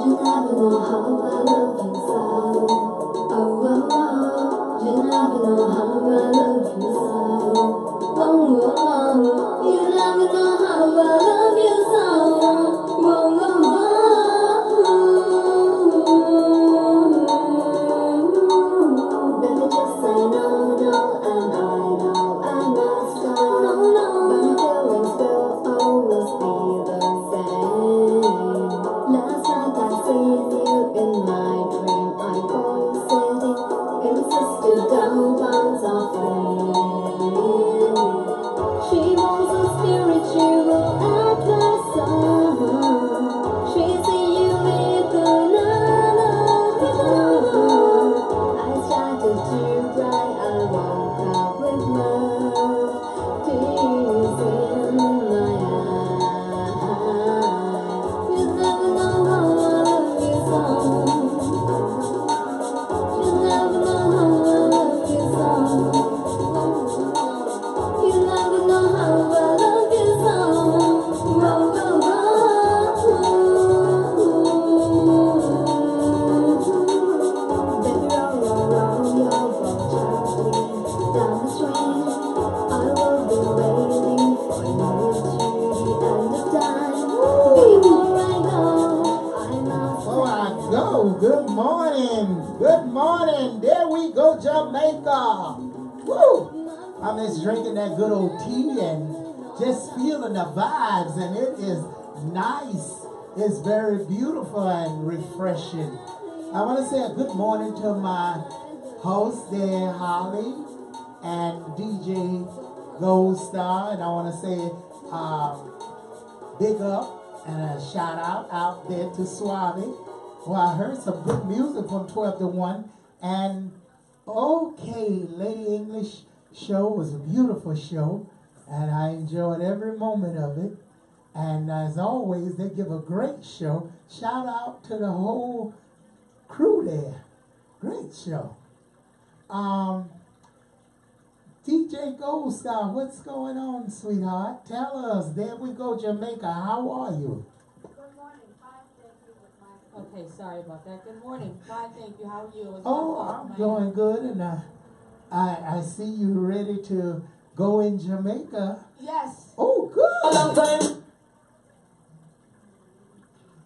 never know how I love you so. Oh, oh, oh. You never know how I love you so. Oh, oh, oh. You never know how I love you so. Oh, oh, oh. Baby, just say no, no, and I know I must go. No, no. But my feelings will always be the same. Last night I seen you in my dream. I was sitting in Sister Dobong's offering. She was a spiritual advisor. She said you live the night. I started to cry. I woke up with love, tears in my eyes. You never know how I love you so. You never know how I love you so. You never know how I love you so. Oh, oh, oh. Baby, roll, roll, roll your boat gently down the stream. I will be waiting for you to the end of time. Before I go, I must. Before I go, good morning. Good morning. There we go, Jamaica. Woo! I'm just drinking that good old tea and just feeling the vibes, and it is nice. It's very beautiful and refreshing. I want to say a good morning to my host there, Holly, and DJ Gold Star, and I want to say big up and a shout out there to Suave. Well, I heard some good music from 12 to 1, and okay, Lady English show was a beautiful show, and I enjoyed every moment of it. And as always, they give a great show. Shout out to the whole crew there. Great show. DJ Gold Star, what's going on, sweetheart? Tell us. There we go, Jamaica. How are you? Good morning. Fine, thank you. Okay, sorry about that. Good morning. Fine, thank you. How are you? Oh, I'm doing good, and I see you ready to go in Jamaica. Yes. Oh, good.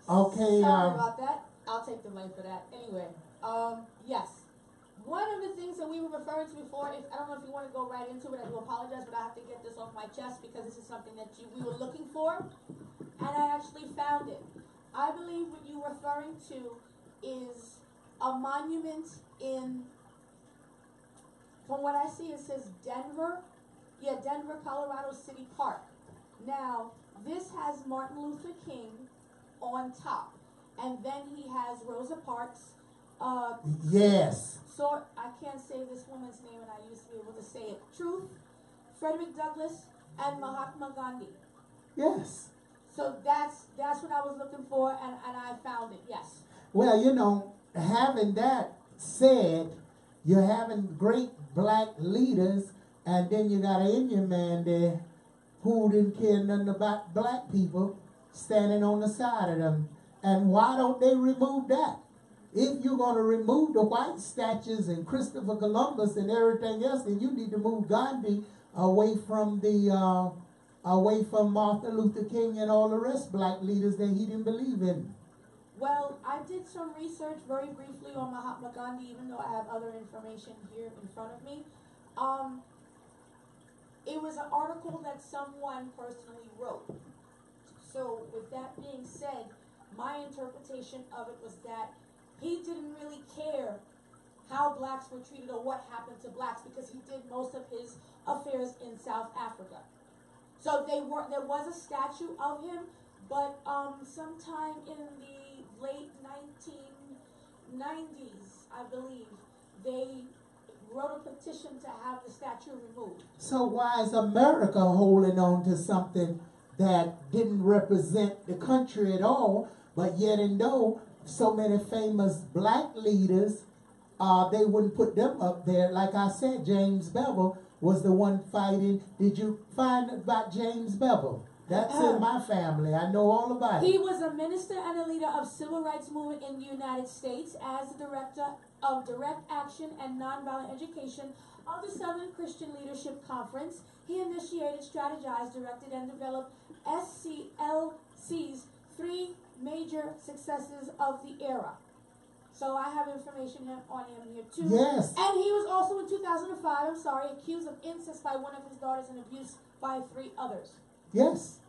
Okay. Sorry about that. I'll take the blame for that. Anyway, yes. One of the things that we were referring to before, I don't know if you want to go right into it. I do apologize, but I have to get this off my chest because this is something that we were looking for, and I actually found it. I believe what you're referring to is a monument in, from what I see, it says Denver. Yeah, Denver, Colorado City Park. Now, this has Martin Luther King on top, and then he has Rosa Parks. Yes. So I can't say this woman's name, and I used to be able to say it. Truth, Frederick Douglass, and Mahatma Gandhi. Yes. So that's what I was looking for, and I found it. Yes. Well, you know, having that said, you're having great black leaders, and then you got an Indian man there who didn't care nothing about black people standing on the side of them. And why don't they remove that? If you're going to remove the white statues and Christopher Columbus and everything else, then you need to move Gandhi away from Martin Luther King and all the rest black leaders that he didn't believe in. Well, I did some research very briefly on Mahatma Gandhi, even though I have other information here in front of me. It was an article that someone personally wrote. So with that being said, my interpretation of it was that he didn't really care how blacks were treated or what happened to blacks because he did most of his affairs in South Africa. So there was a statue of him, but sometime in the late 1990s, I believe, they wrote a petition to have the statue removed. So why is America holding on to something that didn't represent the country at all, but yet and though so many famous black leaders, they wouldn't put them up there? Like I said, James Bevel was the one fighting. Did you find about James Bevel? That's in my family. I know all about He it. was a minister and a leader of civil rights movement in the United States as the director of direct action and nonviolent education of the Southern Christian Leadership Conference. He initiated, strategized, directed, and developed SCLC's 3 major successes of the era. So I have information on him here too. Yes. And he was also in 2005, accused of incest by one of his daughters and abuse by 3 others. Yes.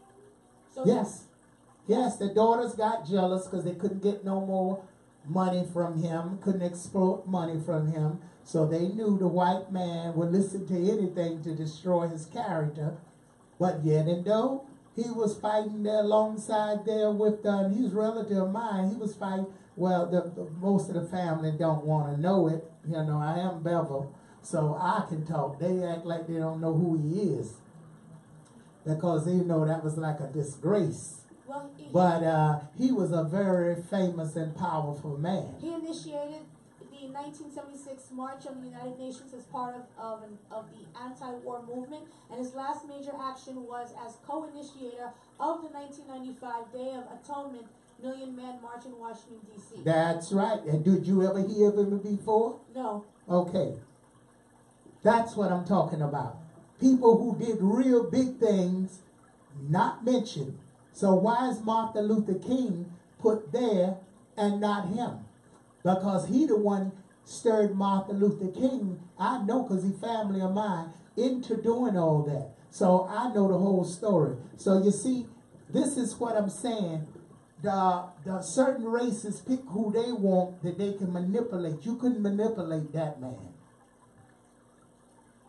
So Yes. Yes, the daughters got jealous because they couldn't get no more money from him, couldn't exploit money from him. So they knew the white man would listen to anything to destroy his character. But yet and though he was fighting there alongside there with, he was a relative of mine, he was fighting, well, most of the family don't want to know it. You know, I am Bevel, so I can talk. They act like they don't know who he is. Because they know that was like a disgrace. Well, He was a very famous and powerful man. he initiated the 1976 March of the United Nations as part of the anti-war movement, and his last major action was as co-initiator of the 1995 Day of Atonement Million Man March in Washington, D.C. That's right. And did you ever hear of him before? No. Okay. That's what I'm talking about. People who did real big things, not mentioned. So why is Martin Luther King put there and not him? Because he the one stirred Martin Luther King, I know because he family of mine, into doing all that. So I know the whole story. So you see, this is what I'm saying. The certain races pick who they want that they can manipulate. You couldn't manipulate that man.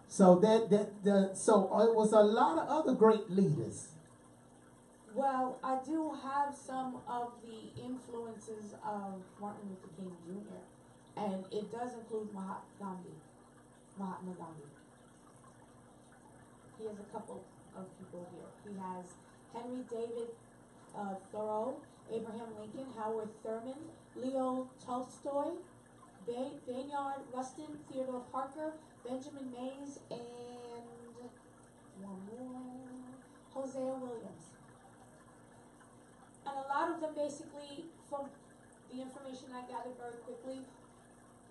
So so it was a lot of other great leaders. Well, I do have some of the influences of Martin Luther King Jr., and it does include Mahatma Gandhi. He has a couple of people here. He has Henry David Thoreau, Abraham Lincoln, Howard Thurman, Leo Tolstoy, Bayard Rustin, Theodore Parker, Benjamin Mays, and one more, Hosea Williams. And a lot of them basically, from the information I gathered very quickly,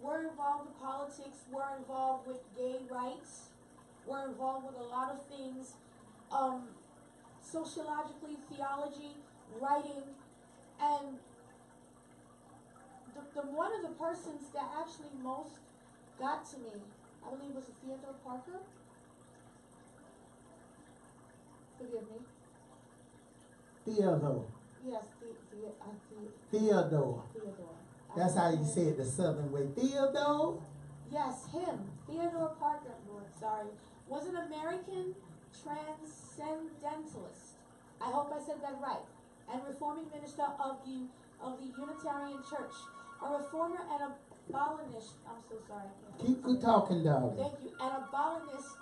were involved in politics, were involved with gay rights, were involved with a lot of things, sociologically, theology, writing, and the one of the persons that actually most got to me, I believe, was Theodore Parker. Forgive me. Theodore. Yes, Theodore. Theodore. That's how you say it the southern way. Theodore? Yes, him. Theodore Parker, Lord, sorry, was an American transcendentalist. I hope I said that right. And reforming minister of the Unitarian Church. A reformer and abolitionist. I'm so sorry. Keep talking, dog. Thank you. An abolitionist.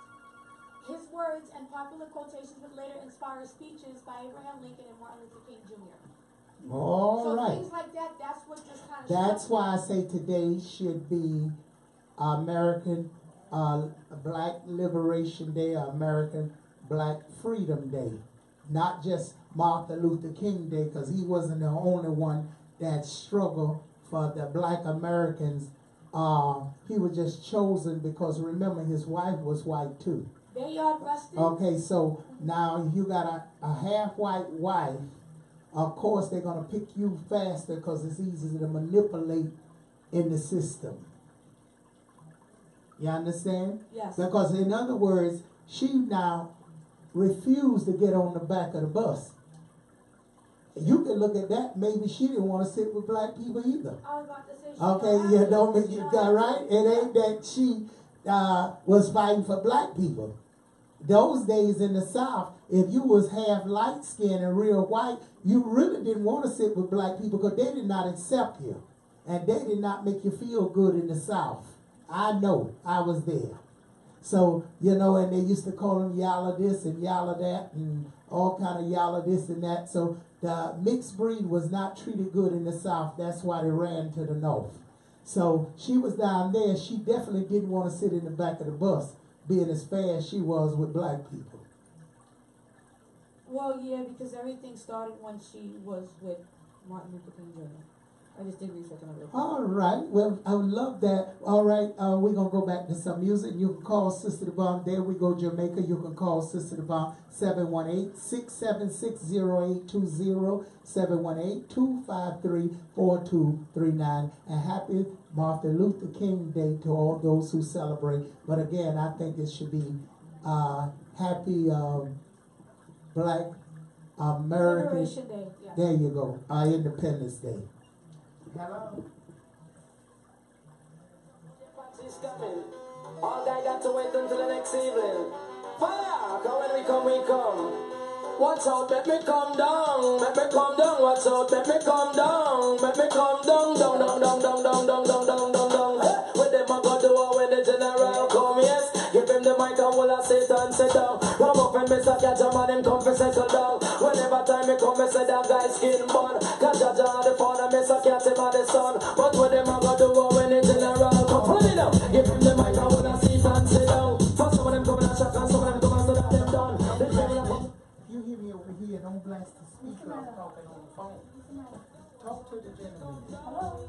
His words and popular quotations would later inspire speeches by Abraham Lincoln and Martin Luther King Jr. All right. Things like that, that's what just kind of... That's why I say today should be American Black Liberation Day, American Black Freedom Day. Not just Martin Luther King Day, because he wasn't the only one that struggled for the black Americans. He was just chosen because, remember, his wife was white too. Bayard Rustin. Okay, so now you got a half-white wife. Of course, they're going to pick you faster because it's easy to manipulate in the system. You understand? Yes. Because, in other words, she now refused to get on the back of the bus. You can look at that. Maybe she didn't want to sit with black people either. I was about to say she Okay, you don't make it right. It ain't that she was fighting for black people. Those days in the South, if you was half light skinned and real white, you really didn't want to sit with black people because they did not accept you. And they did not make you feel good in the South. I know. I was there. So, you know, and they used to call them yalla this and yalla that and all kind of yalla this and that. So the mixed breed was not treated good in the South. That's why they ran to the North. So she was down there. She definitely didn't want to sit in the back of the bus, being as fair as she was with black people. Well, yeah, because everything started when she was with Martin Luther King Jr. I just did research on it real quick. All right. Well, I would love that. All right. We're going to go back to some music. You can call Sister Dobong. There we go, Jamaica. You can call Sister Dobong 718-676-0820, 718-253-4239. And happy Martin Luther King Day to all those who celebrate. But again, I think it should be happy Black American Liberation Day. Yeah. There you go. Independence Day. Hello. Party's coming. All guy got to wait until the next evening. Fire! Cause when we come, we come. Watch out, let me come down. Let me come down. Watch out, let me come down. Let me come down, down, down, down, down, down, down, down, down, down, down. Hey, what them a go do when the general come? Yes, give him the mic and will I sit and sit down. Ram up and Mr. Catch him and him come for settle down. Whenever time me come, me say that guy skin bun. Catch a jar the father, Mr. Catch him and the son. But what them a go do when the general come? Follow me now. Give him the mic and will I sit and sit down. First some of them come and shock and some of them come and so that them done. The general come. You hear me over here, don't blast the speaker. I'm talking on the phone. Talk to the gentleman. Hello?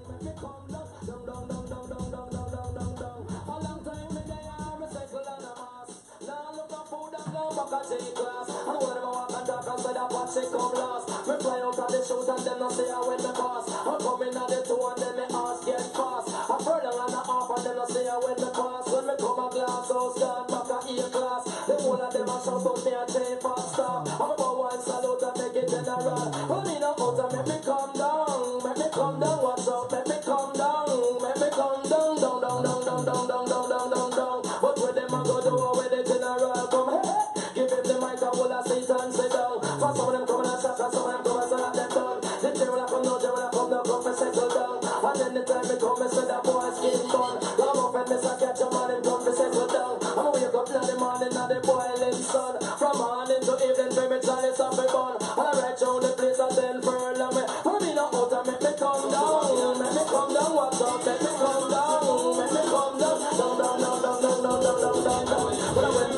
A long time me there, me cycle on a mass. Now look at food and go back and take class. And when them a walk and talk and say that what she come last. Me fly out of the shoot and them not say I win the pass. I come in at the two and then me ass get fast. I furlong and a half and them not say I win the pass. When me come a glass house gone back a A class. The whole of them a shout out me a train faster. I'm about one salute and make it general. Well me no out and make me come down. Make me come down, what's up? Make me come down. Make me come down, down, down, down, down, down, down, down, down, down, down. But where them a go do where the general come? Hey, hey. Give him the mic and will I sit and sit down. For some of them come and shock and some of them come and say that them done. The general come down, general come down, come and settle down. And then the time me come and say that boy skin bun. Come up and Mr. Catch him and him come and settle down. I'm wake up in the morning and the boiling sun. From morning to evening, baby, Charlie stop me bun. And I reach out the place and then furlong me. And me no out and make me come down. Make me come down, what's up? Make me come down. Make me come down. Down, down, down, down, down, down, down, down, down, down. But I went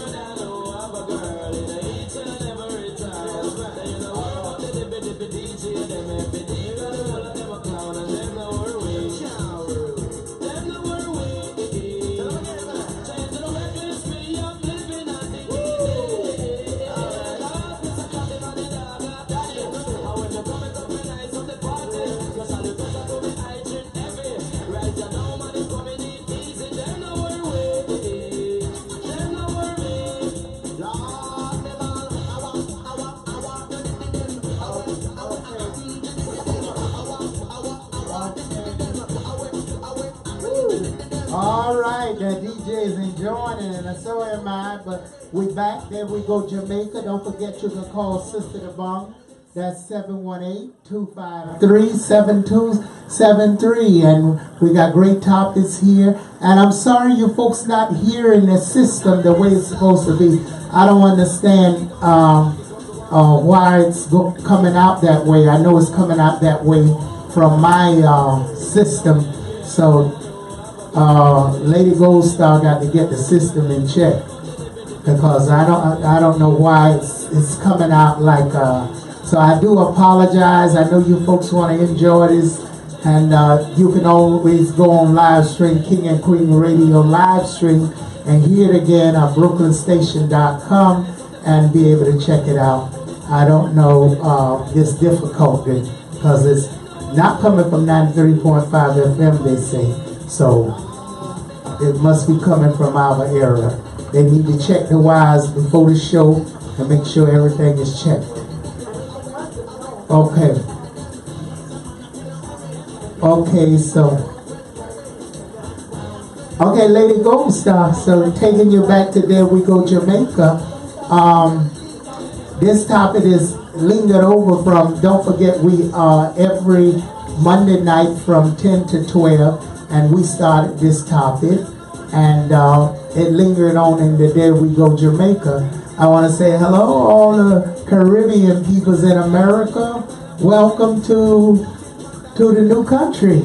All right, the DJ is enjoying it, and so am I. But we back. There we go, Jamaica. Don't forget you can call Sister Dobong. That's 718-253-7273. And we got great topics here. And I'm sorry you folks not hearing the system the way it's supposed to be. I don't understand why it's coming out that way. I know it's coming out that way from my system. So Lady Gold Star got to get the system in check, because I don't know why it's coming out like so I do apologize. I know you folks want to enjoy this, and you can always go on live stream, King and Queen Radio live stream, and hear it again on brooklynstation.com and be able to check it out. I don't know this difficulty because it's not coming from 93.5 FM, they say. So it must be coming from our area. They need to check the wires before the show and make sure everything is checked. Okay. Okay, so. Okay, Lady Gold Star. So taking you back to There We Go, Jamaica. This topic is lingered over from, don't forget, we are every Monday night from 10 to 12. And we started this topic, and it lingered on in the There We Go, Jamaica. I want to say hello, all the Caribbean peoples in America. Welcome to the new country.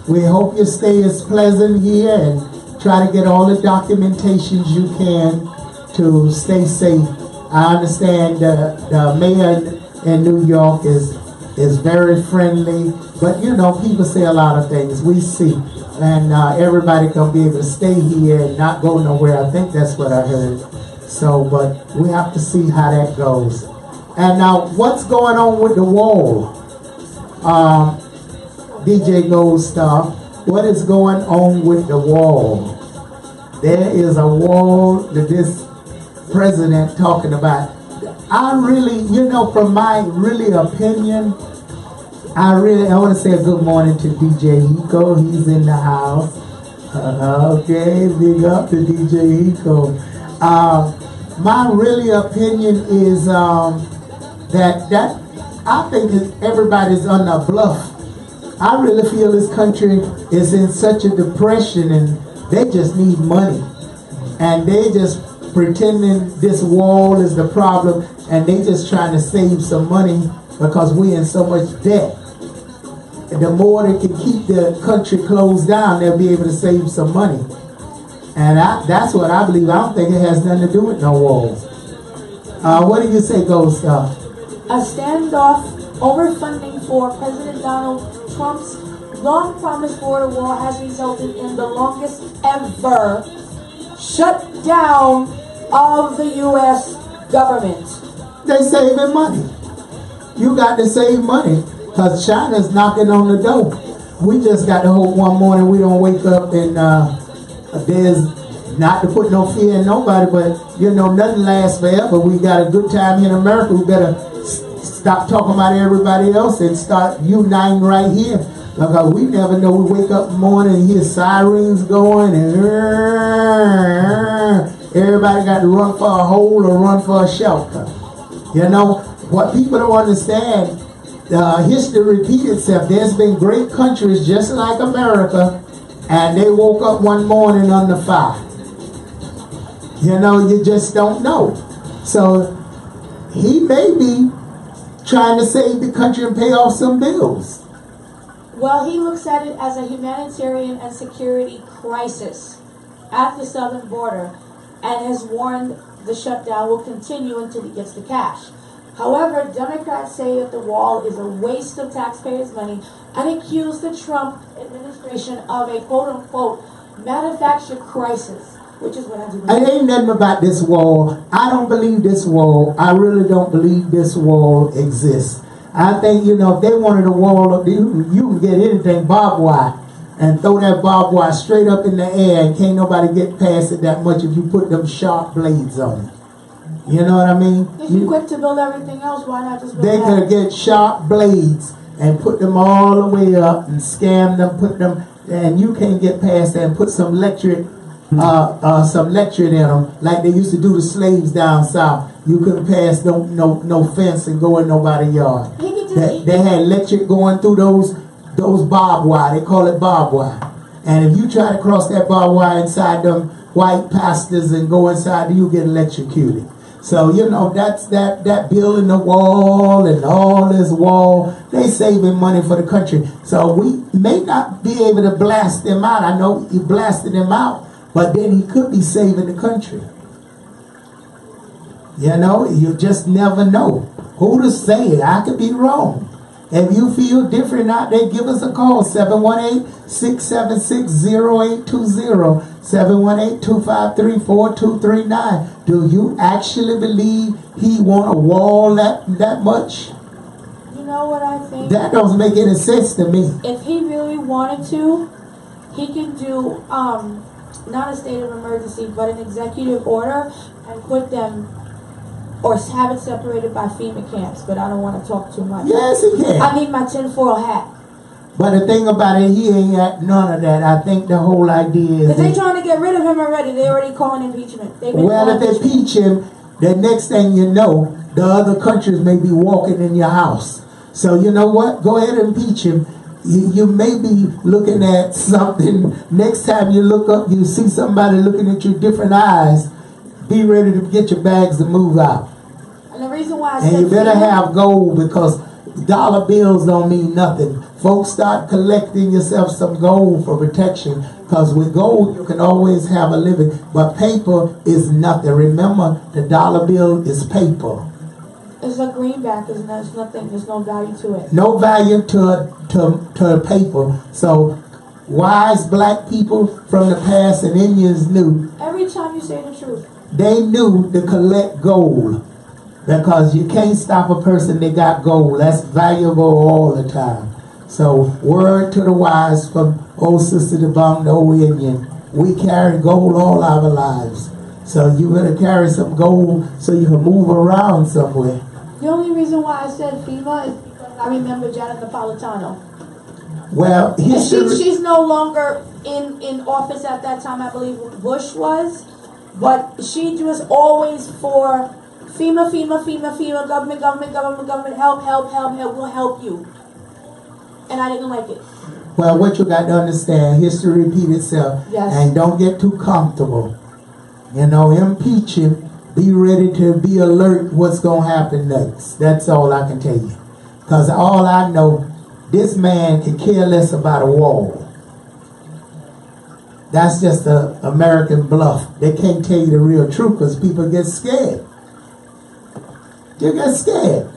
We hope your stay is pleasant here, and try to get all the documentations you can to stay safe I understand the mayor in New York is very friendly, but you know, people say a lot of things. We see, and everybody can be able to stay here and not go nowhere. I think that's what I heard. So, but we have to see how that goes. And now, what's going on with the wall? DJ Gold Star, what is going on with the wall? There is a wall that this president talking about. I really, you know, from my really opinion, I want to say a good morning to DJ Hiko. He's in the house. Okay, big up to DJ Hiko. My really opinion is that I think everybody's on a bluff. I really feel this country is in such a depression and they just need money. And they just pretending this wall is the problem and they just trying to save some money because we in so much debt. And the more they can keep the country closed down, they'll be able to save some money. And that's what I believe. I don't think it has nothing to do with no walls. What do you say, Gold Star? A standoff over funding for President Donald Trump's long-promised border wall has resulted in the longest ever shutdown of the U.S. government. They saving money. You got to save money because China's knocking on the door. We just got to hope one morning we don't wake up and there's not to put no fear in nobody, but you know, nothing lasts forever. We got a good time here in America. We better stop talking about everybody else and start uniting right here. Because we never know. We wake up in the morning and hear sirens going and everybody got to run for a hole or run for a shelter. You know, what people don't understand, history repeats itself. There's been great countries just like America and they woke up one morning under fire. You know, you just don't know. So he may be trying to save the country and pay off some bills. Well, he looks at it as a humanitarian and security crisis at the southern border and has warned the shutdown will continue until he gets the cash. However, Democrats say that the wall is a waste of taxpayers' money and accuse the Trump administration of a quote-unquote manufactured crisis, which is what I do. It ain't nothing about this wall. I don't believe this wall. I really don't believe this wall exists. I think, you know, if they wanted a wall up there, you can get anything barbed wire and throw that barbed wire straight up in the air and can't nobody get past it that much if you put them sharp blades on it. You know what I mean? If you're quick to build everything else, why not just build They that? could get sharp blades and put them all the way up and scam them, put them, and you can't get past that and put some electric in them like they used to do the slaves down south. You couldn't pass no fence and go in nobody's yard. They had electric going through those barbed wire. They call it barbed wire. And if you try to cross that barbed wire inside them white pastors and go inside, you get electrocuted. So, you know, that's that building the wall and all this wall, they saving money for the country. So we may not be able to blast them out. I know he blasted them out, but then he could be saving the country. You know, you just never know. Who to say it? I could be wrong. If you feel different out there, give us a call. 718-676-0820. 718-253-4239. Do you actually believe he want a wall that much? You know what I think? That doesn't make any sense to me. If he really wanted to, he can do not a state of emergency, but an executive order and put them or have it separated by FEMA camps. But I don't want to talk too much. Yes, he can. I need my tinfoil hat. But the thing about it, he ain't got none of that. I think the whole idea is... Because they're trying to get rid of him already. They already calling impeachment. Well, if they impeach him, the next thing you know, the other countries may be walking in your house. So you know what? Go ahead and impeach him. You may be looking at something. Next time you look up, you see somebody looking at you different eyes. Be ready to get your bags and move out. And the reason why I and said you better have gold, because dollar bills don't mean nothing. Folks, start collecting yourself some gold for protection, because with gold you can always have a living, but paper is nothing. Remember, the dollar bill is paper. It's a greenback, isn't it? It's nothing. There's no value to it. No value to paper. So wise black people from the past and Indians knew. Every time you say the truth. They knew to collect gold, because you can't stop a person that got gold. That's valuable all the time. So word to the wise from old Sister Dobong, the old Indian. We carry gold all our lives. So you better carry some gold so you can move around somewhere. The only reason why I said FEMA is because I remember Janet Napolitano. Well, she's no longer in office at that time. I believe Bush was, but she was always for FEMA, government, help, we'll help you. And I didn't like it. Well, what you got to understand, history repeats itself. Yes. And don't get too comfortable. You know, impeach him. Be ready to be alert what's going to happen next. That's all I can tell you. Because all I know, this man can care less about a wall. That's just an American bluff. They can't tell you the real truth because people get scared. They get scared.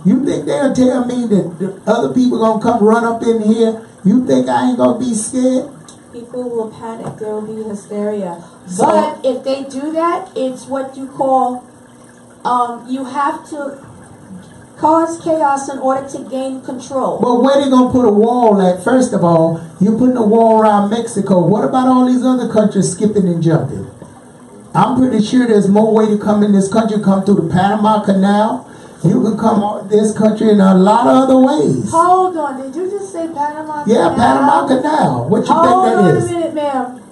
You think they'll tell me that the other people going to come run up in here? You think I ain't going to be scared? People will panic. There will be hysteria. But if they do that, it's what you call, you have to cause chaos in order to gain control. But where they going to put a wall at? First of all, you're putting a wall around Mexico. What about all these other countries skipping and jumping? I'm pretty sure there's more way to come in this country. Come through the Panama Canal. You can come out this country in a lot of other ways. Hold on. Did you just say Panama Canal? Yeah, Panama Canal. What you think that is? Hold on a minute, ma'am.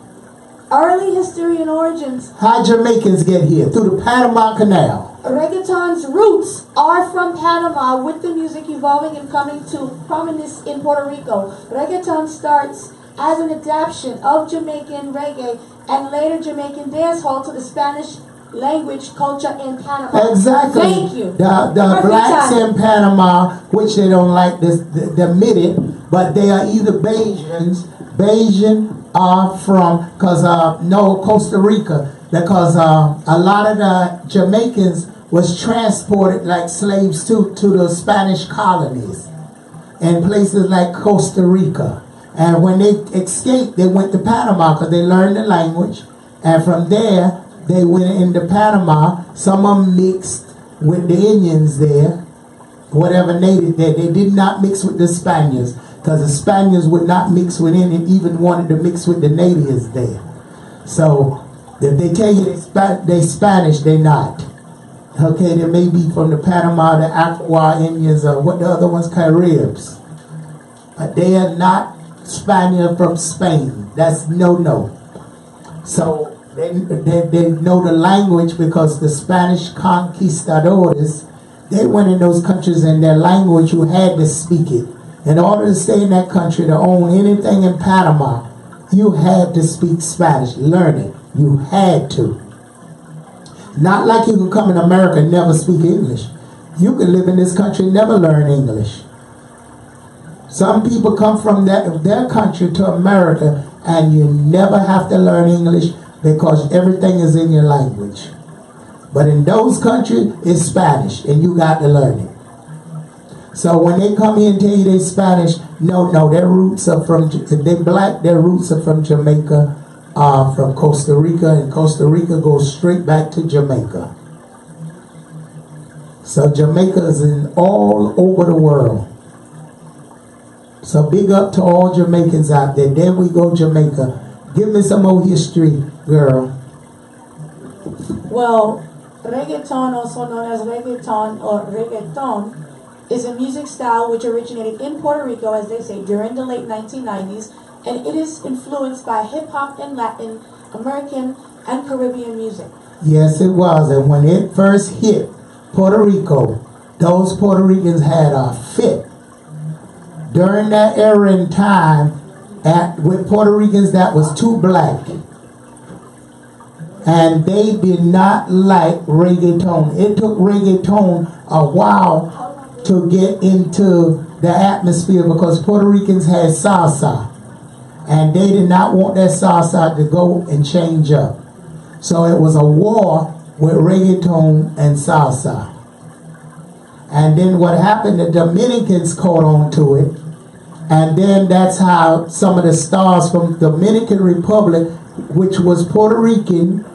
Early history and origins. How Jamaicans get here? Through the Panama Canal. Reggaeton's roots are from Panama, with the music evolving and coming to prominence in Puerto Rico. Reggaeton starts as an adaptation of Jamaican reggae and later Jamaican dancehall to the Spanish language culture in Panama. Exactly. Thank you. The blacks in Panama, which they don't like this, the admit, but they are either Bayesians. Bayesian are from, Costa Rica, because a lot of the Jamaicans was transported like slaves to the Spanish colonies in places like Costa Rica. And when they escaped, they went to Panama because they learned the language. And from there, they went into Panama. Some of them mixed with the Indians there, whatever native there. They did not mix with the Spaniards, because the Spaniards would not mix with any, even wanted to mix with the natives there. So if they tell you they Spanish, they not. Okay, they may be from the Panama, the Aqua Indians, or what the other ones, Caribs. But they are not Spaniard from Spain. That's no. So they know the language, because the Spanish conquistadores, they went in those countries, and their language, you had to speak it. In order to stay in that country, to own anything in Panama, you had to speak Spanish. Learn it. You had to. Not like you can come in America and never speak English. You can live in this country and never learn English. Some people come from their country to America, and you never have to learn English, because everything is in your language. But in those countries, it's Spanish, and you got to learn it. So when they come here and tell you they're Spanish, no, their roots are from, they're black, their roots are from Jamaica, from Costa Rica, and Costa Rica goes straight back to Jamaica. So Jamaica is in all over the world. So big up to all Jamaicans out there. There we go, Jamaica. Give me some more history, girl. Well, reggaeton, also known as reggaeton or reggaeton, is a music style which originated in Puerto Rico, as they say, during the late 1990s, and it is influenced by hip-hop and Latin, American, and Caribbean music. Yes, it was. And when it first hit Puerto Rico, those Puerto Ricans had a fit. During that era in time, with Puerto Ricans that was too black, and they did not like reggaeton. It took reggaeton a while to get into the atmosphere because Puerto Ricans had salsa. And they did not want that salsa to go and change up. So it was a war with reggaeton and salsa. And then what happened, the Dominicans caught on to it. And then that's how some of the stars from Dominican Republic, which was Puerto Rican,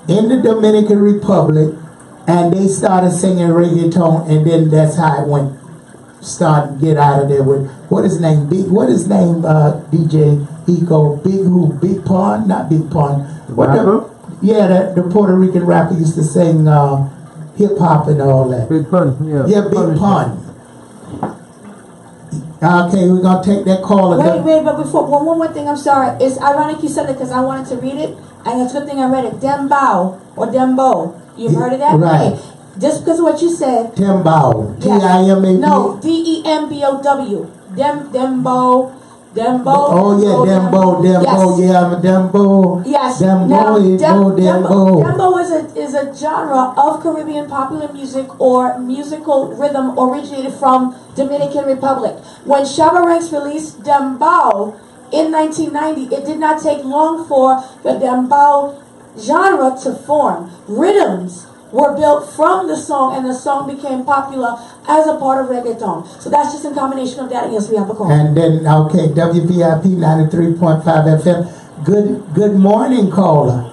in the Dominican Republic, and they started singing reggaeton, and then that's how it went. Started to get out of there with what is name? DJ Eco, Big Pun, not Big Pun. The Puerto Rican rapper used to sing hip hop and all that. Big Pun, yeah. Yeah, Big Pun. Okay, we're gonna take that call again. Wait, but before one more thing, I'm sorry. It's ironic you said that because I wanted to read it, and it's a good thing I read it. Dembow or Dembo. You've heard of that? Right. Okay. Just because of what you said. Dembow. Yes. T-I-M-A-B. No, D-E-M-B-O-W. Dembo. Oh yeah, Dembo. Yes. Yeah, I'm a Dembo. Yes. Dembo. Dembo is a genre of Caribbean popular music or musical rhythm originated from Dominican Republic. When Shabba Ranks released Dembow in 1990, it did not take long for the Dembow genre to form. Rhythms were built from the song, and the song became popular as a part of reggaeton. So that's just a combination of that. Yes, we have a call. And then, okay, WVIP 93.5 FM. Good morning, caller.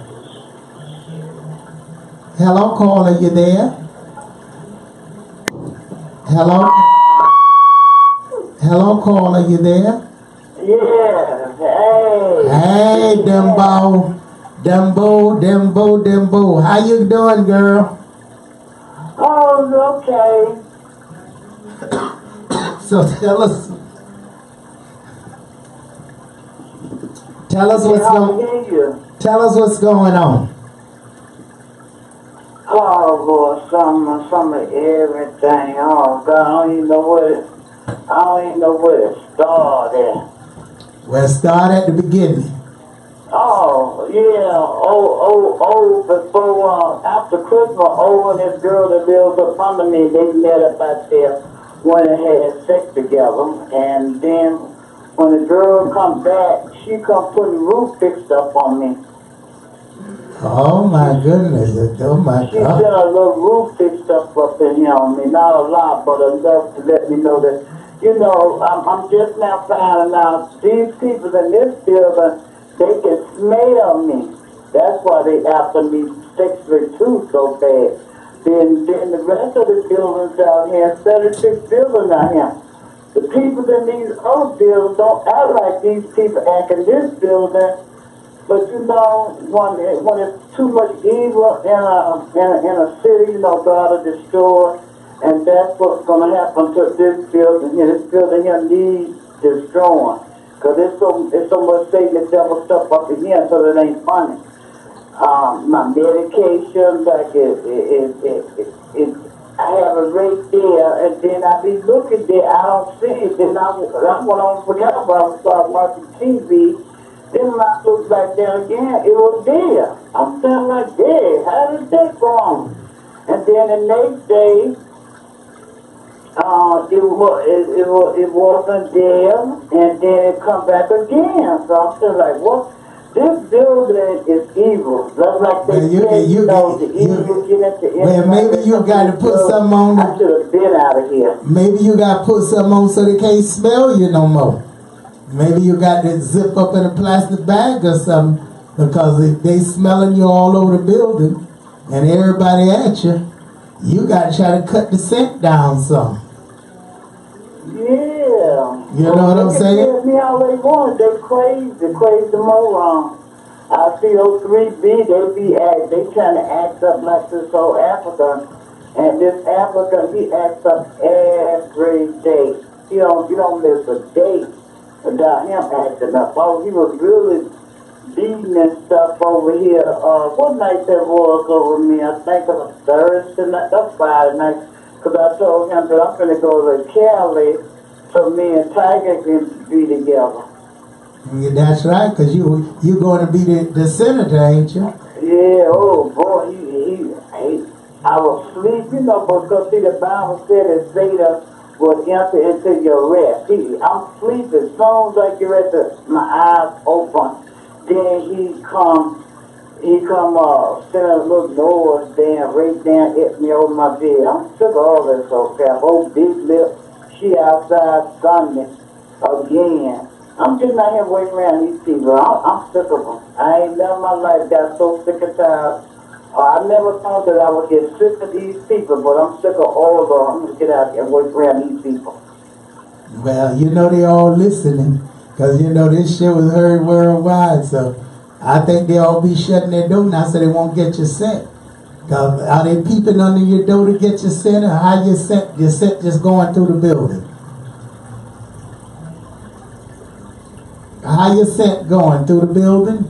Hello, caller, you there? Hello? Hello, caller, you there? Yeah, Hey, Dembo. Dembo. How you doing, girl? Oh, okay. So tell us what's what's going on. Oh, boy, some of everything. Oh, God, I don't even know where to start at. Well, start at the beginning. Oh, yeah. Before, after Christmas, and this girl that lives up under me, they met up out there when they had sex together. And then when the girl come back, she come putting roof fixed up on me. Oh, my goodness. Oh, my She God. got a little roof fixed up in here on me. Not a lot, but enough to let me know that, I'm just now finding out these people in this building, they can smell me. That's why they after me sexually too so bad. Then the rest of the buildings out here, 36 buildings out here. The people in these other buildings don't act like these people act in this building. But when it's too much evil in a city, God will destroy. And that's what's going to happen to this building here. This building here needs destroying. Because it's so much Satan and devil stuff up in here, so it ain't funny. My medication, like I have it right there, and then I be looking there, I don't see it. Then I went on forgot about it, start watching TV. Then when I looked back there again, it was there. I'm saying like, yeah, how did that go on? And then the next day, it wasn't there, and then it come back again. So I'm still like, what? This building is evil. That's like they the evil get into well, maybe you got to put something on. I should have been out of here. Maybe you got to put something on so they can't smell you no more. Maybe you got to zip up in a plastic bag or something, because they smelling you all over the building and everybody at you. You got to try to cut the scent down some. Yeah. You know what I'm saying? They me all they want. They crazy morons. I see those 3B, they trying to act up like this whole African. And this African, he acts up every day. You don't miss a day without him acting up. Oh, he was really beating and stuff over here. What night that was over me? I think it was Thursday night, that's Friday night. Because I told him that I'm going to go to Cali so me and Tiger can be together. Yeah, that's right, because you going to be the senator, ain't you? Yeah, oh boy, I was asleep, because see, the Bible said that Satan will enter into your rest. I'm sleeping. As soon as I get ready to, my eyes open, then he come send a little noise down, right down at me over my bed. I'm sick of all this old crap. Old big lip, she outside Sunday again. I'm just not here waiting around these people. I'm sick of them. I ain't never in my life got so sick and tired. I never thought that I would get sick of these people, but I'm sick of all of them. I'm going to get out here and work around these people. Well, you know they all listening, because you know this shit was heard worldwide, so I think they all be shutting their door now so they won't get your scent. Cause are they peeping under your door to get your scent, or how your scent just going through the building? How your scent going through the building?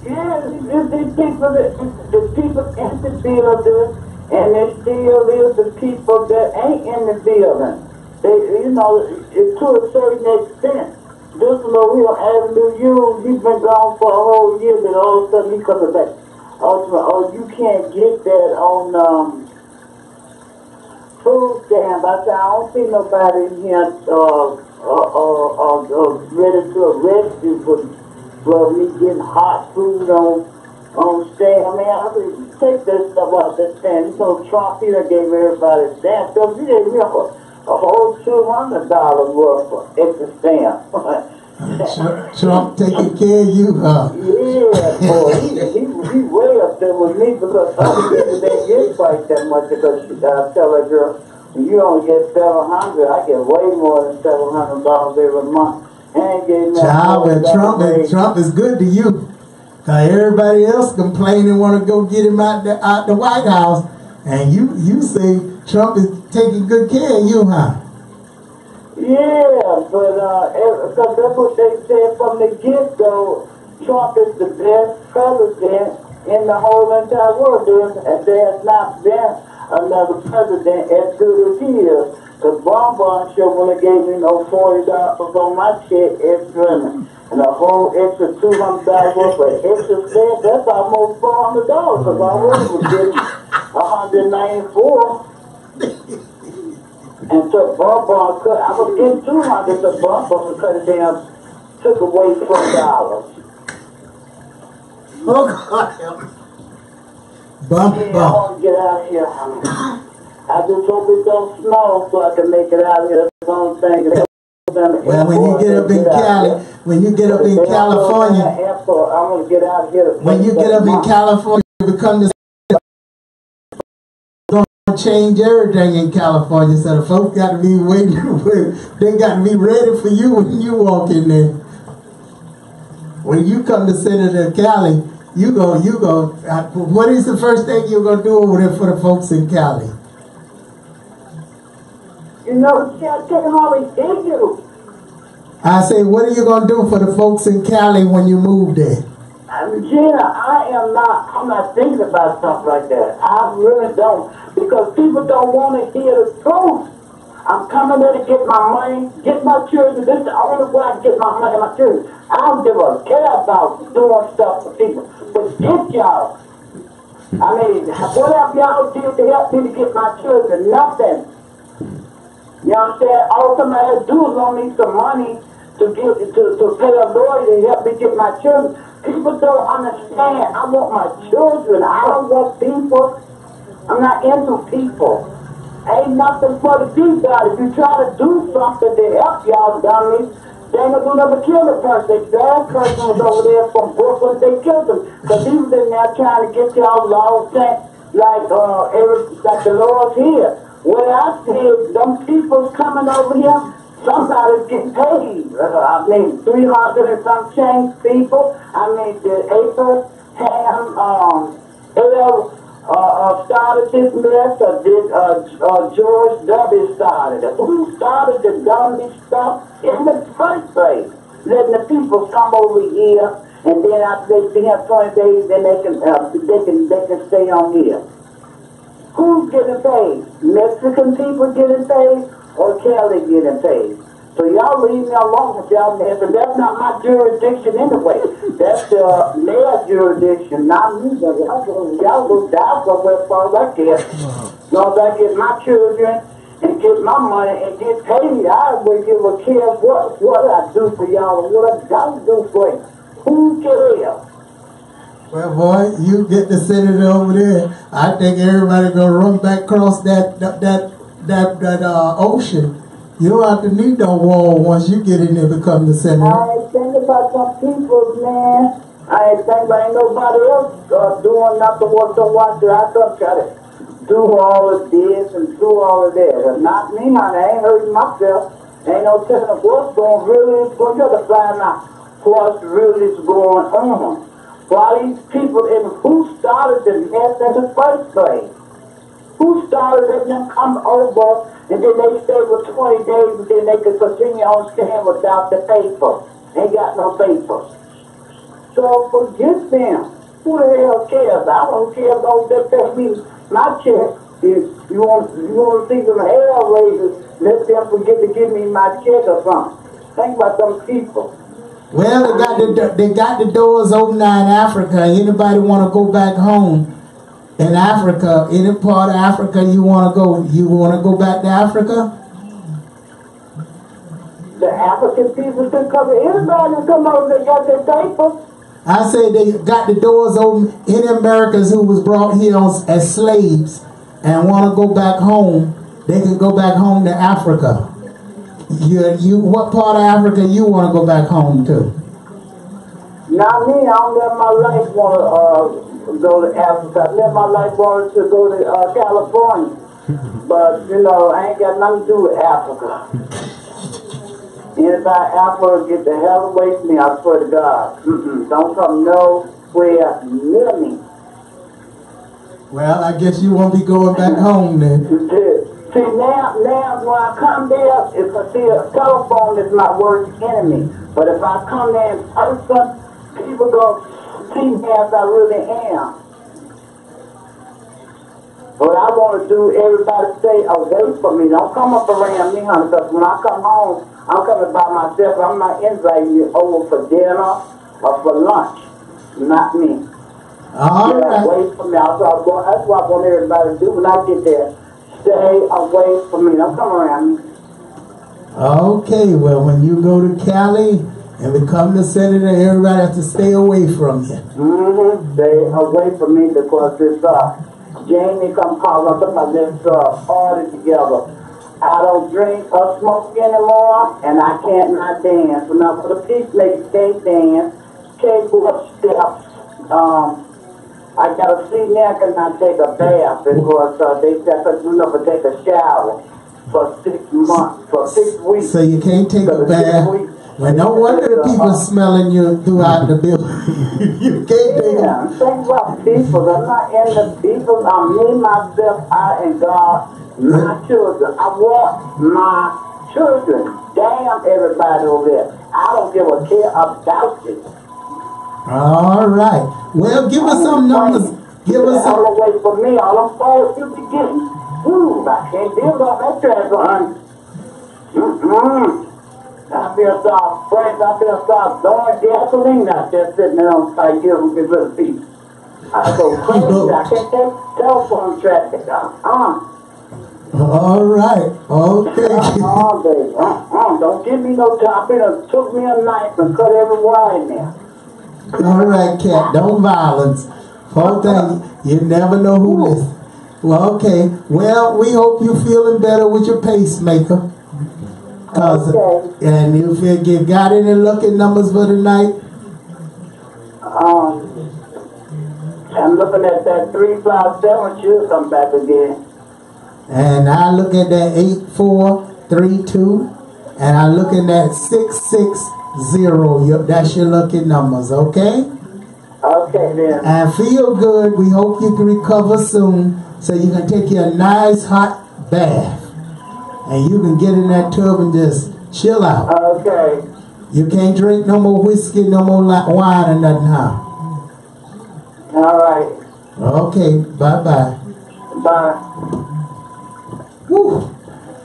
Yeah, the people in the building, and there still is the people that ain't in the building. They, you know, it's to a certain extent. This little here, Avenue, he's been gone for a whole year, then all of a sudden he comes back. Oh, you can't get that on food stamp. I said, I don't see nobody in here ready to arrest you for me getting hot food on stand. I mean, I mean, take that stuff off that stand. You know, Trump, he done gave everybody a stamp. So he gave me a whole $200 worth of extra stamp. Trump taking care of you, huh? Yeah, boy, he way up there with me, because other people didn't get quite that much, because I tell that girl, you only get $700, I get way more than $700 every month. And getting Child, well, Trump is good to you. Cause everybody else complaining want to go get him out the White House, and you say Trump is taking good care of you, huh? Yeah, but because that's what they said from the get-go. Trump is the best president in the whole entire world. And there's not been another president as good as he is. The Bonbon sure would have gave me no $40 on my check extra, and a whole extra $200 worth of extra stamp. That's almost $400, because I was getting $194. And so Bonbon cut, I was getting $200, so Bonbon cut it down, took away $4. Oh, God. Bonbon. Yeah, I want to get out of here. I just hope it don't snow so I can make it out of here. That's the only thing. Well, when you get up in Cali, when you get up in California, I'm going to get out of here. When you get up in California, you become the change everything in California, so the folks got to be waiting. They got to be ready for you when you walk in there. When you come to Senator Cali, you go. What is the first thing you're gonna do over there for the folks in Cali? You know, I can't hardly hear you. I say, what are you gonna do for the folks in Cali when you move there? Gina, I'm not thinking about something like that. I really don't. Because people don't want to hear the truth. I'm coming there to get my money, get my children. This is the only way I get my money and my children. I don't give a care about doing stuff for people. But get y'all. I mean, whatever y'all did to help me to get my children, nothing. You know what I'm saying? All somebody has to do is gonna need some money to pay a lawyer to help me get my children. People don't understand. I want my children. I don't want people. I'm not into people. Ain't nothing for the deep God. If you try to do something to help y'all dummies, they ain't gonna never kill the person. That person was over there from Brooklyn, they killed him. Because he was in there trying to get y'all laws like the Lord's here. Well, I said, them people's coming over here, somebody's getting paid. I mean, 300 and some change people. I mean, the Abraham, started this mess, or did George W. started it? Who started the dummy stuff in the first place? Letting the people come over here, and then after they have 20 days, then they can stay on here. Who's getting paid? Mexican people getting paid, or Cali getting paid? So y'all leave me alone with y'all mess, and that's not my jurisdiction anyway. That's their jurisdiction, not me. Y'all go die somewhere as far as I care. As long as I get my children and get my money and get paid. I wouldn't give a care what I do for y'all or what I don't do for you. Who cares? Well, boy, you get the senator over there. I think everybody gonna run back across that ocean. You don't have to need no wall once you get in there and become the senator. I ain't thinking about some people, man. I ain't thinking about nobody else doing nothing what to watch it. I don't try to do all of this and do all of that. Not me, honey. I ain't hurting myself. Ain't no telling what's going really is going to find out what's really is going on. Why these people, and who started this mess in the first place? Who started letting them come over and then they stay for 20 days and then they can continue on staying without the paper? Ain't got no paper. So forget them. Who the hell cares? I don't care about they pay me my check. If you want to see some hell raises, let them forget to give me my check or something. Think about them people. Well, they got the doors open now in Africa. Anybody want to go back home in Africa? Any part of Africa you want to go? You want to go back to Africa? The African people can come. Anybody can come over and get their paper. I say they got the doors open. Any Americans who was brought here as slaves and want to go back home, they can go back home to Africa. What part of Africa you want to go back home to? Not me. I don't let my life want to go to Africa. I let my life want to go to California. But, I ain't got nothing to do with Africa. Anybody Africa, get the hell away from me, I swear to God. Don't come nowhere near me. Well, I guess you won't be going back home then. See, now when I come there, if I see a telephone is my worst enemy. But if I come there in person, people gonna see me as I really am. But I want to do everybody stay away from me. Don't come up around me, honey, because when I come home, I'm coming by myself. I'm not inviting you over for dinner or for lunch. Not me. All Get right. away from me. That's what I want everybody to do when I get there. Stay away from me. Don't come around me. Okay, well, when you go to Cali and become the senator, everybody has to stay away from you. Stay away from me because this Jamie come call us up. Let's party together. I don't drink or smoke anymore, and I can't not dance. So now for the peacemakers, can't dance, can't go up steps. I gotta see now I cannot take a bath because they said you never take a shower for 6 months, for 6 weeks. So you can't take a bath. Well, no wonder the people smelling you throughout the building. You can't take Yeah, think about people. I'm not in the people. I'm me, myself, I, and God, my children. I want my children. Damn everybody over there. I don't give a care about it. All right. Well, give us some numbers. Give us some. All away from me. All them falls you be getting. Ooh, I can't deal with that trash, honey. I feel so friends. I feel so throwing gasoline out there sitting there on site here with these little people. I go crazy. I can't take telephone traffic. All right. Okay. Baby. Don't give me no topping. It took me a knife and cut every wire in there. All right, Cat. Don't violence. Whole thing. You never know who listens. Well, okay. Well, we hope you're feeling better with your pacemaker. Okay. And if you got any lucky numbers for tonight? I'm looking at that 357. She'll come back again. And I look at that 8432. And I look at that 660. That's your lucky numbers, okay? Okay, then. And feel good. We hope you can recover soon so you can take you a nice hot bath. And you can get in that tub and just chill out. Okay. You can't drink no more whiskey, no more wine or nothing, huh? All right. Okay, bye-bye. Bye. Whew.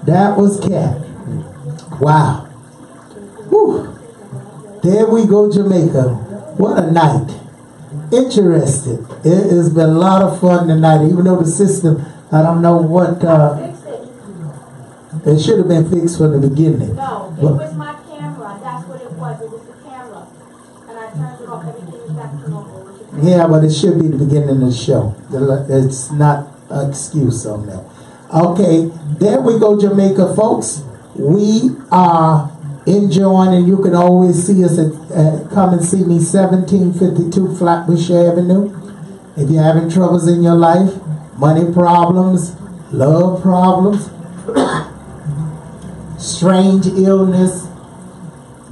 That was Cat. Wow. Whew. There we go, Jamaica. What a night. Interesting. It has been a lot of fun tonight, even though the system, I don't know what... It should have been fixed from the beginning. No, it was my camera. That's what it was. It was the camera. And I turned it off. Everything was back to normal. Yeah, but it should be the beginning of the show. It's not an excuse on that. Okay, there we go, Jamaica folks. We are enjoying, and you can always see us at come and see me, 1752 Flatbush Avenue. If you're having troubles in your life, money problems, love problems, strange illness,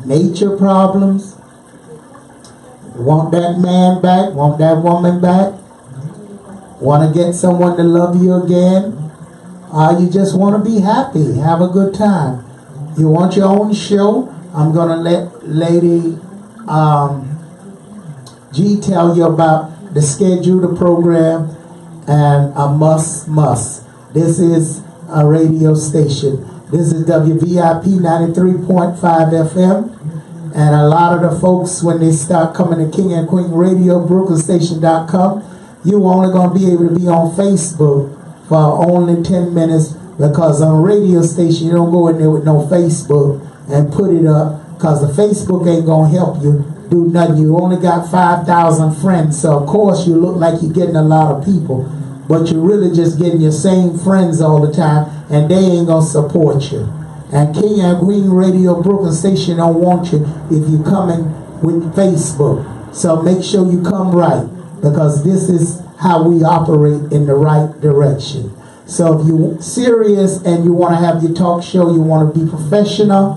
nature problems, want that man back, want that woman back, want to get someone to love you again, you just want to be happy, have a good time. You want your own show? I'm going to let Lady G tell you about the schedule, the program, and a must. This is a radio station. This is WVIP 93.5 FM. And a lot of the folks, when they start coming to King and Queen Radio, BrooklynStation.com, you're only going to be able to be on Facebook for only 10 minutes, because on a radio station, you don't go in there with no Facebook and put it up, because the Facebook ain't going to help you do nothing. You only got 5,000 friends, so of course you look like you're getting a lot of people, but you're really just getting your same friends all the time, and they ain't going to support you. And King and Queen Radio Brooklyn Station don't want you if you coming with Facebook. So make sure you come right, because this is how we operate in the right direction. So if you're serious and you want to have your talk show, you want to be professional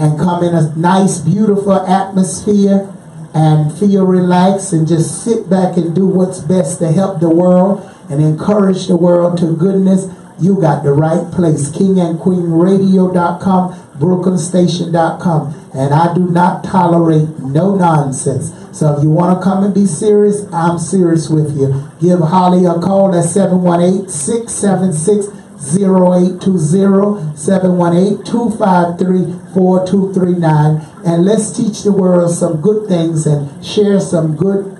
and come in a nice, beautiful atmosphere and feel relaxed and just sit back and do what's best to help the world and encourage the world to goodness, you got the right place. KingandQueenRadio.com, BrooklynStation.com. And I do not tolerate no nonsense. So if you want to come and be serious, I'm serious with you. Give Holly a call at 718-676-0820, 718-253-4239. And let's teach the world some good things and share some good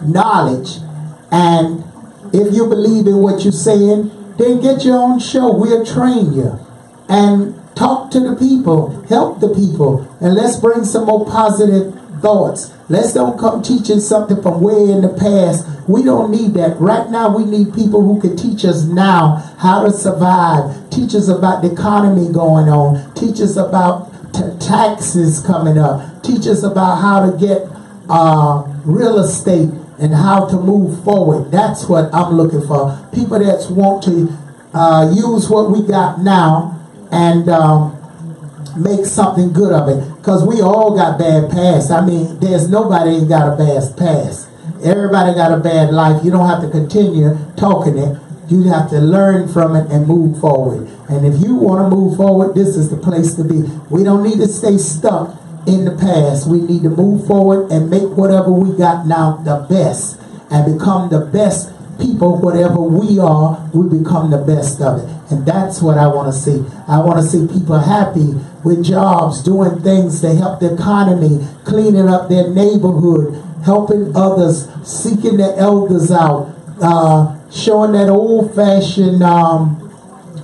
knowledge. And if you believe in what you're saying, then get your own show. We'll train you. And talk to the people. Help the people. And let's bring some more positive thoughts. Let's don't come teaching something from way in the past. We don't need that. Right now we need people who can teach us now how to survive. Teach us about the economy going on. Teach us about taxes coming up. Teach us about how to get real estate and how to move forward. That's what I'm looking for. People that want to use what we got now and make something good of it. Because we all got bad past. I mean, there's nobody ain't got a bad past. Everybody got a bad life. You don't have to continue talking it. You have to learn from it and move forward. And if you want to move forward, this is the place to be. We don't need to stay stuck in the past. We need to move forward and make whatever we got now the best. And become the best people. Whatever we are, we become the best of it. And that's what I want to see. I want to see people happy with jobs, doing things to help the economy, cleaning up their neighborhood, helping others, seeking the elders out, showing that old-fashioned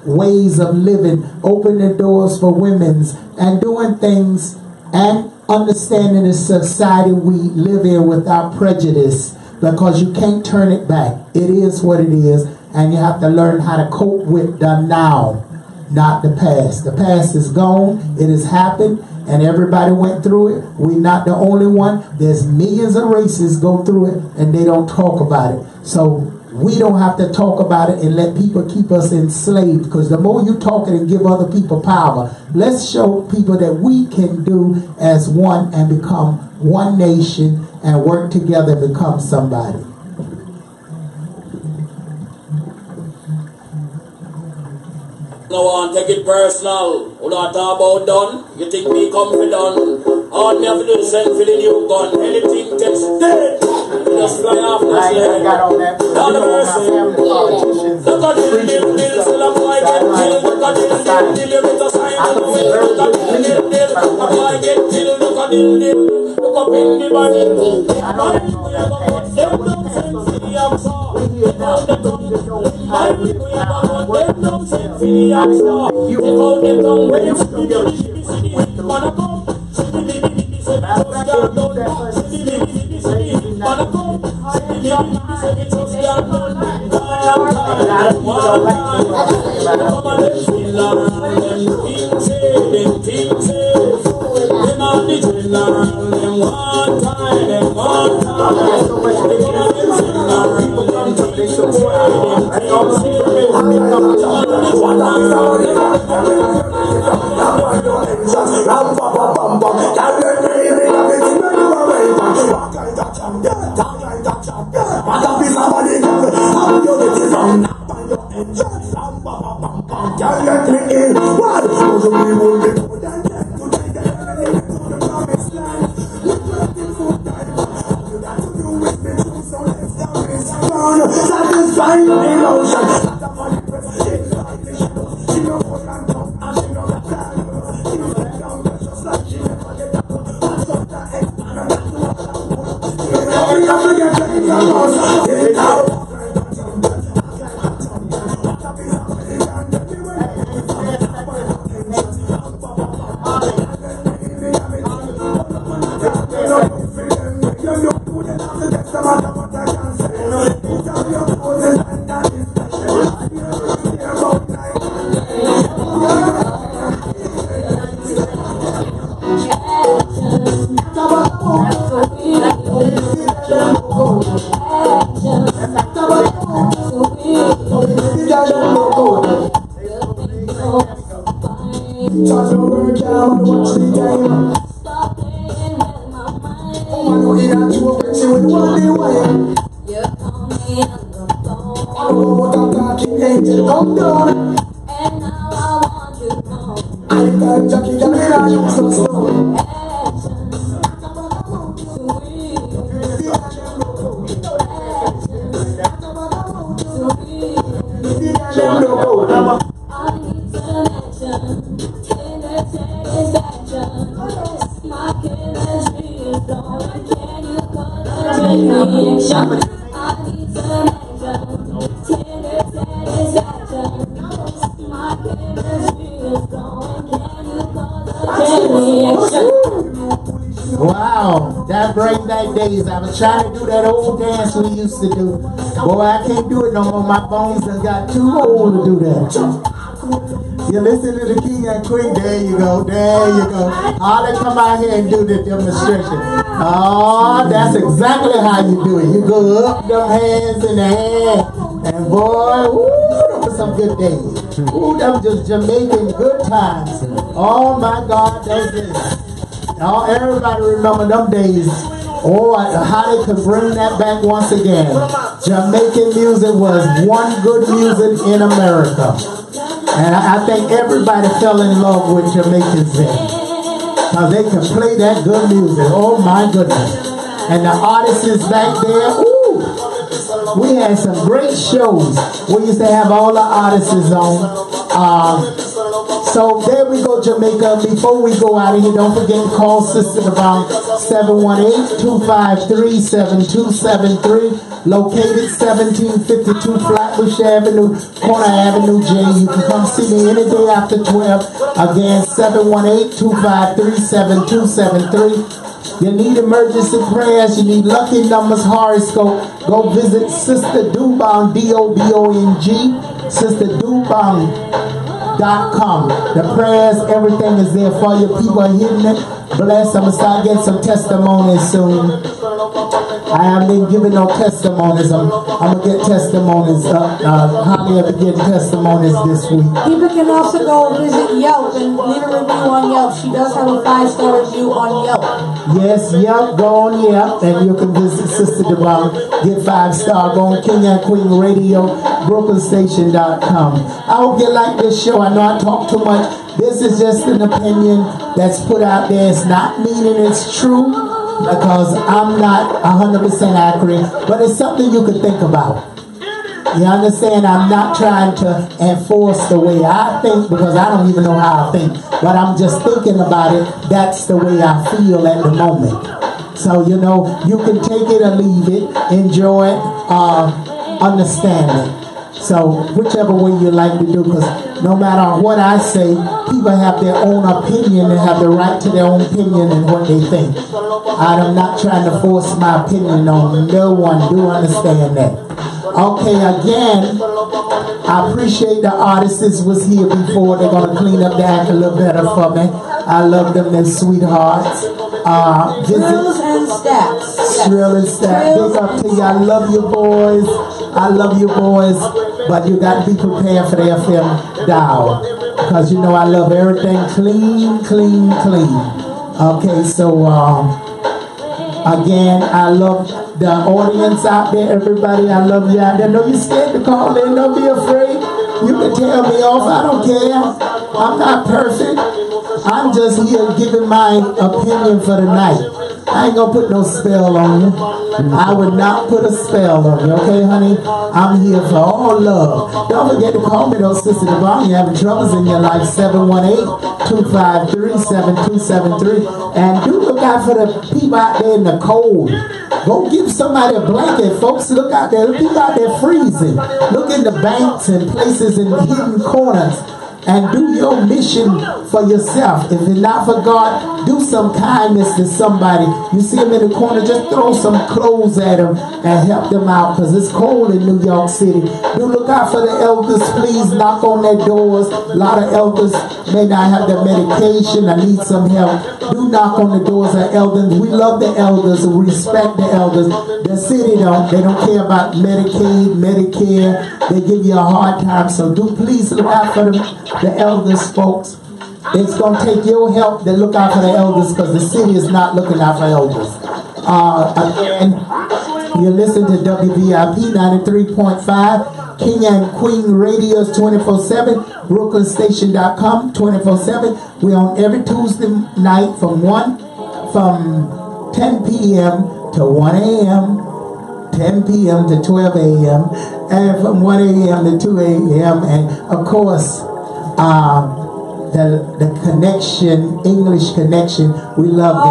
ways of living, opening the doors for women's, and doing things and understanding the society we live in without prejudice, because you can't turn it back. It is what it is, and you have to learn how to cope with the now, not the past. The past is gone. It has happened, and everybody went through it. We're not the only one. There's millions of races go through it, and they don't talk about it. So we don't have to talk about it and let people keep us enslaved, because the more you talk it and give other people power, let's show people that we can do as one and become one nation and work together and become somebody. No one take it personal. Who not talk about done? You think me come for done? All me have to do is send for the new gun. Anything takes dead. Just fly off the sled. Now the person. Look at the till a boy get killed. Look at the you better sign on the way. Look at the a boy get killed. Look at the look up in the body. Body we have got them nonsense. We have saw. We have the gun. Body we have got them nonsense. Wow, that brings back days. I was trying to do that old dance we used to do. Boy, I can't do it no more. My bones have got too old to do that. You listen to the king and queen. There you go. There you go. All they come out here and do the demonstration. Oh, that's exactly how you do it. You go up them hands in the air. And boy, ooh, those were some good days. Ooh, them just Jamaican good times. Oh my God, that's it. Oh, everybody remember them days. Oh, how they could bring that back once again. Jamaican music was one good music in America. And I think everybody fell in love with Jamaicans then. Because they can play that good music. Oh my goodness. And the artists back there, ooh, we had some great shows. We used to have all the artists on. So there we go, Jamaica. Before we go out of here, don't forget to call Sister Dobong 718-253-7273. Located 1752 Flatbush Avenue, Corner Avenue J. You can come see me any day after 12. Again, 718-253-7273. You need emergency prayers, you need lucky numbers, horoscope. Go visit Sister Dobong, D-O-B-O-N-G, Sister Dobong.com. The prayers, everything is there for you. People are hitting it. Bless. I'm going to start getting some testimonies soon. I haven't been giving no testimonies. I'm going to get testimonies. How many of you getting testimonies this week? People can also go visit Yelp and leave a review on Yelp. She does have a 5-star review on Yelp. Yes, Yelp. Go on Yelp and you can visit Sister Dobong. Get 5-star. Go on King and Queen Radio, BrooklynStation.com. I hope you like this show. I know I talk too much. This is just an opinion that's put out there. It's not meaning it's true, because I'm not 100% accurate, but it's something you can think about. You understand? I'm not trying to enforce the way I think, because I don't even know how I think, but I'm just thinking about it. That's the way I feel at the moment. So, you know, you can take it or leave it, enjoy it, understand it. So whichever way you like to do, because no matter what I say, people have their own opinion. They have the right to their own opinion and what they think. I'm not trying to force my opinion on no one. Do understand that. Okay, again, I appreciate the artists was here before. They're going to clean up the act a little better for me. I love them, they're sweethearts. Trills and Stacks. Trill and Stack. Big up to you. I love you boys. I love you boys. But you got to be prepared for the FM dial. Because you know I love everything clean, clean, clean. Okay, so again, I love the audience out there, everybody. I love you out there. No, you're scared to call in. Don't be afraid. You can tell me off. I don't care. I'm not perfect. I'm just here giving my opinion for the night. I ain't gonna put no spell on you. I would not put a spell on you, okay, honey? I'm here for all love. Don't forget to call me though, Sister Dobong. You're having troubles in your life, 718-253-7273. And do look out for the people out there in the cold. Go give somebody a blanket, folks. Look out there. People out there freezing. Look in the banks and places in hidden corners. And do your mission for yourself. If it's not for God, do some kindness to somebody. You see them in the corner, just throw some clothes at them and help them out, because it's cold in New York City. Do look out for the elders. Please knock on their doors. A lot of elders may not have their medication. I need some help. Do knock on the doors of elders. We love the elders. We respect the elders. The city they don't care about Medicaid, Medicare. They give you a hard time. So do please look out for the elders, folks. It's going to take your help to look out for the elders, because the city is not looking out for elders. Again, you listen to WVIP 93.5, King and Queen Radios 24/7, BrooklynStation.com 24/7. We're on every Tuesday night from 10 p.m. to 1 a.m., 10 p.m. to 12 a.m., and from 1 a.m. to 2 a.m. And of course, the connection, English connection, we love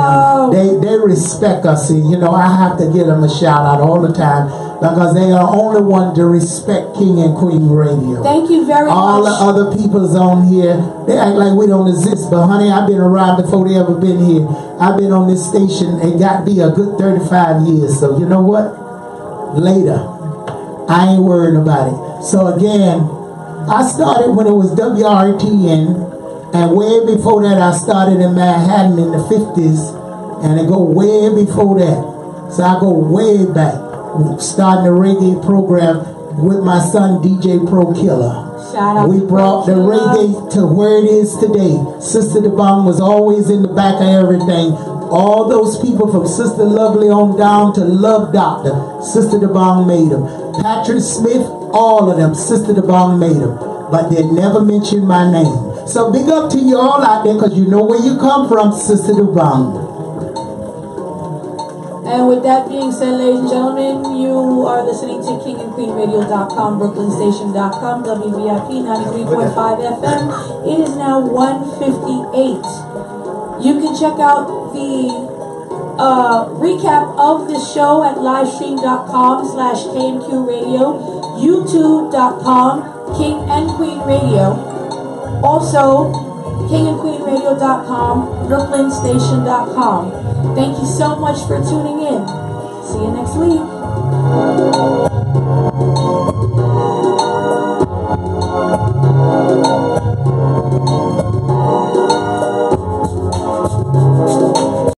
them. They respect us. And, you know, I have to give them a shout out all the time, because they are the only one to respect King and Queen Radio. Thank you very much. All the other people's on here, they act like we don't exist. But honey, I've been around before they ever been here. I've been on this station. It got to be a good 35 years. So you know what? Later. I ain't worried about it. So again, I started when it was WRTN, and way before that I started in Manhattan in the 50s, and I go way before that. So I go way back, starting a reggae program with my son DJ Pro Killer. Shout out. We brought the reggae to where it is today. Sister Dobong was always in the back of everything. All those people from Sister Lovely on down to Love Doctor, Sister Dobong made them. Patrick Smith, all of them, Sister Dobong made them. But they never mentioned my name. So big up to you all out there, because you know where you come from, Sister Dobong. And with that being said, ladies and gentlemen, you are listening to KingandQueenRadio.com, BrooklynStation.com, WVIP 93.5 FM. It is now 1:58. You can check out the recap of the show at livestream.com/KNQ Radio, YouTube.com, King and Queen Radio. Also, KingandQueenRadio.com, BrooklynStation.com. Thank you so much for tuning in. See you next week.